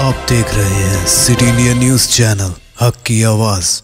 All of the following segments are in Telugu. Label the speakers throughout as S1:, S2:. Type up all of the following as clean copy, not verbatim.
S1: आप देख रहे हैं सिटी इंडिया न्यूज चैनल, हक की आवाज।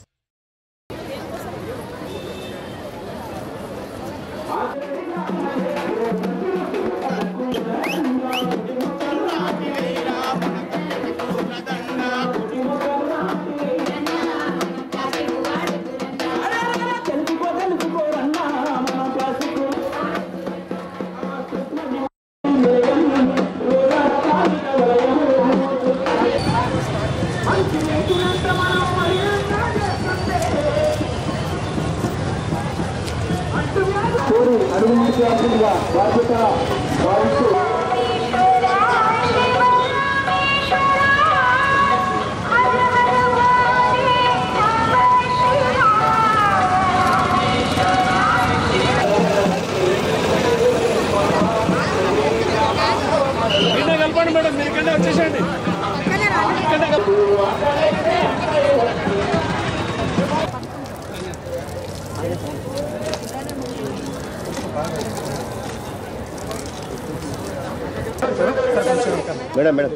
S2: మేడం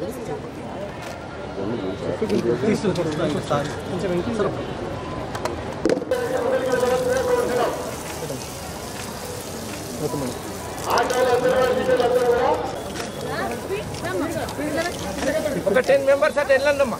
S2: ఒక 10 మెంబర్స్ అట్ వెళ్ళండమ్మా.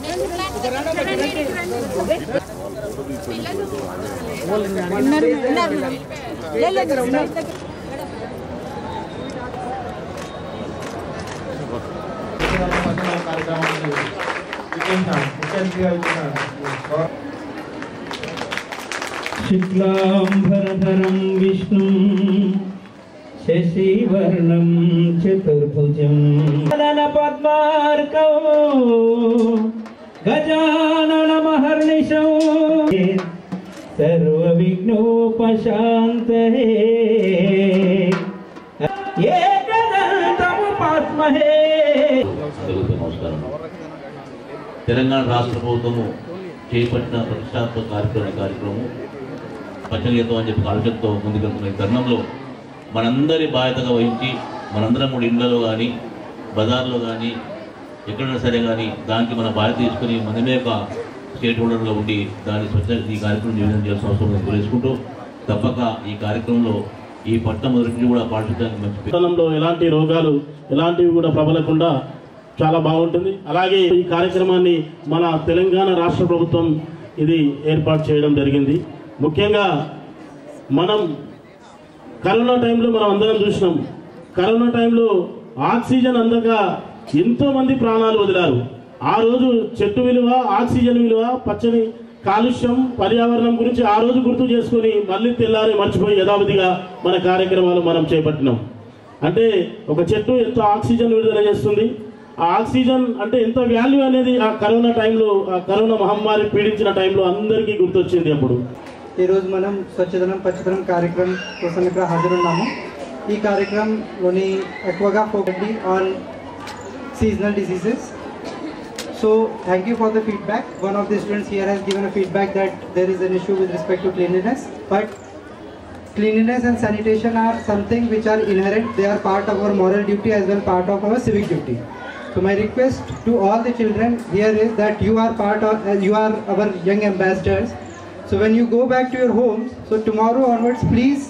S3: శుక్లాంబరధరం విష్ణుం శశివర్ణం చతుర్భుజం పద్మార్కౌ గజాననమహర్నిశం సర్వవిఘ్నోపశాంతయే ఏకదంతముపాస్మహే.
S4: తెలంగాణ రాష్ట్ర ప్రభుత్వము చేపట్టిన ప్రతిష్టాత్మక కార్యక్రమం పచ్చగీతం అని చెప్పి ఆలోచనతో ముందుకెళ్తున్న ఈ తరుణంలో మనందరి బాధ్యతగా వహించి మనందరం కూడా ఇళ్లలో కానీ బజార్లో కానీ ఎక్కడైనా సరే కానీ దానికి మన బాధ్యత తీసుకుని మనమే ఒక స్టేట్ హోల్డర్లో ఉండి దాన్ని ఈ కార్యక్రమం నిర్వహణ చేయాల్సిన అవసరం తెలుసుకుంటూ తప్పక ఈ కార్యక్రమంలో ఈ పట్టణం మొదటి కూడా పాటించడానికి మంచి
S5: పట్టణంలో ఎలాంటి రోగాలు ఎలాంటివి కూడా ప్రబలకుండా చాలా బాగుంటుంది. అలాగే ఈ కార్యక్రమాన్ని మన తెలంగాణ రాష్ట్ర ప్రభుత్వం ఇది ఏర్పాటు చేయడం జరిగింది. ముఖ్యంగా మనం కరోనా టైంలో మనం అందరం చూసినాం. కరోనా టైంలో ఆక్సిజన్ అందక ఎంతోమంది ప్రాణాలు వదిలారు. ఆ రోజు చెట్టు విలువ, ఆక్సిజన్ విలువ, పచ్చని కాలుష్యం, పర్యావరణం గురించి ఆ రోజు గుర్తు చేసుకొని మళ్ళీ తెల్లారి మర్చిపోయి యథావిధిగా మన కార్యక్రమాలు మనం చేపట్టినాం. అంటే ఒక చెట్టు ఎంత ఆక్సిజన్ విడుదల చేస్తుంది, ఆ ఆక్సిజన్ అంటే ఎంత వాల్యూ అనేది ఆ కరోనా టైంలో, ఆ కరోనా మహమ్మారి పీడించిన టైంలో అందరికీ గుర్తొచ్చింది. అప్పుడు
S6: ఈరోజు మనం స్వచ్ఛదనం పచ్చదనం కార్యక్రమం కోసం ఇక్కడ హాజరున్నాము. ఈ కార్యక్రమంలోని ఎక్కువగా focus on seasonal diseases. So thank you for the feedback. One of the students here has given a feedback that there is an issue with respect to cleanliness, but cleanliness and sanitation are something which are inherent. They are part of our moral duty as well, part of our civic duty. So my request to all the children here is that you are you are our young ambassadors. So when you go back to your homes, so tomorrow onwards, please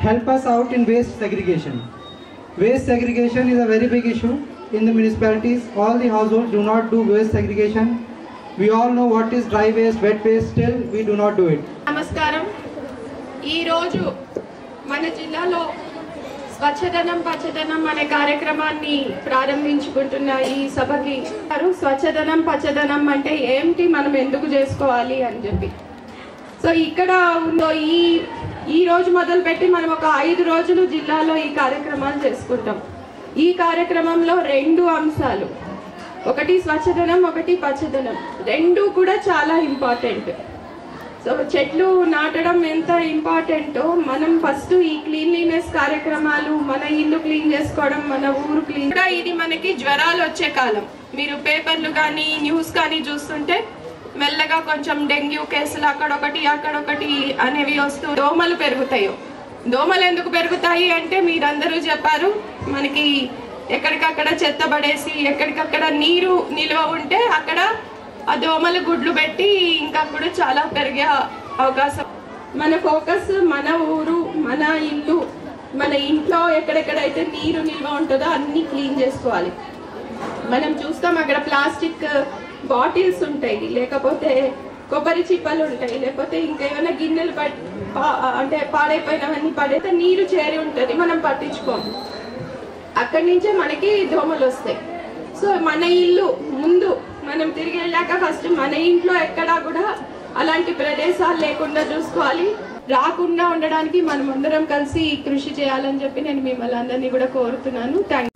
S6: help us out in waste segregation. Waste segregation is a very big issue in the municipalities. All the households do not do waste segregation. We all know what is dry waste, wet waste, still we do not do it.
S7: నమస్కారం. ఈ రోజు మన జిల్లాలో స్వచ్ఛదనం పచ్చదనం అనే కార్యక్రమాన్ని ప్రారంభించుకుంటున్న ఈ సభకి స్వచ్ఛదనం పచ్చదనం అంటే ఏంటి, మనం ఎందుకు చేసుకోవాలి అని చెప్పి. సో ఇక్కడ ఉందో ఈ రోజు మొదలుపెట్టి మనం ఒక 5 రోజులు జిల్లాలో ఈ కార్యక్రమాలు చేసుకుంటాం. ఈ కార్యక్రమంలో 2 అంశాలు, ఒకటి స్వచ్ఛదనం, ఒకటి పచ్చదనం, 2 కూడా చాలా ఇంపార్టెంట్. సో చెట్లు నాటడం ఎంత ఇంపార్టెంటో మనం ఫస్ట్ ఈ క్లీన్లీనెస్ కార్యక్రమాలు, మన ఇల్లు క్లీన్ చేసుకోవడం, మన ఊరు క్లీన్. ఇది మనకి జ్వరాలు వచ్చే కాలం. మీరు పేపర్లు కానీ న్యూస్ కానీ చూస్తుంటే మెల్లగా కొంచెం డెంగ్యూ కేసులు అక్కడొకటి అనేవి వస్తూ దోమలు పెరుగుతాయో. దోమలు ఎందుకు పెరుగుతాయి అంటే మీరందరూ చెప్పారు, మనకి ఎక్కడికక్కడ చెత్త పడేసి ఎక్కడికక్కడ నీరు నిల్వ ఉంటే అక్కడ ఆ దోమలు గుడ్లు పెట్టి ఇంకా కూడా చాలా పెరిగే అవకాశం. మన ఫోకస్ మన ఊరు, మన ఇల్లు, మన ఇంట్లో ఎక్కడెక్కడైతే నీరు నిల్వ ఉంటుందో అన్నీ క్లీన్ చేసుకోవాలి. మనం చూస్తాం అక్కడ ప్లాస్టిక్ బాటిల్స్ ఉంటాయి, లేకపోతే కొబ్బరి చిప్పలు ఉంటాయి, లేకపోతే ఇంకా ఏమైనా గిన్నెలు అంటే పాడైపోయినవన్నీ పడైతే నీరు చేరి ఉంటుంది, మనం పట్టించుకోము. అక్కడి నుంచే మనకి దోమలు వస్తాయి. సో మన ఇల్లు ముందు మనం తిరిగి వెళ్ళాక ఫస్ట్ మన ఇంట్లో ఎక్కడా కూడా అలాంటి ప్రదేశాలు లేకుండా చూసుకోవాలి. రాకుండా ఉండడానికి మనం అందరం కలిసి కృషి చేయాలని చెప్పి నేను మిమ్మల్ని అందరినీ కూడా కోరుతున్నాను. థ్యాంక్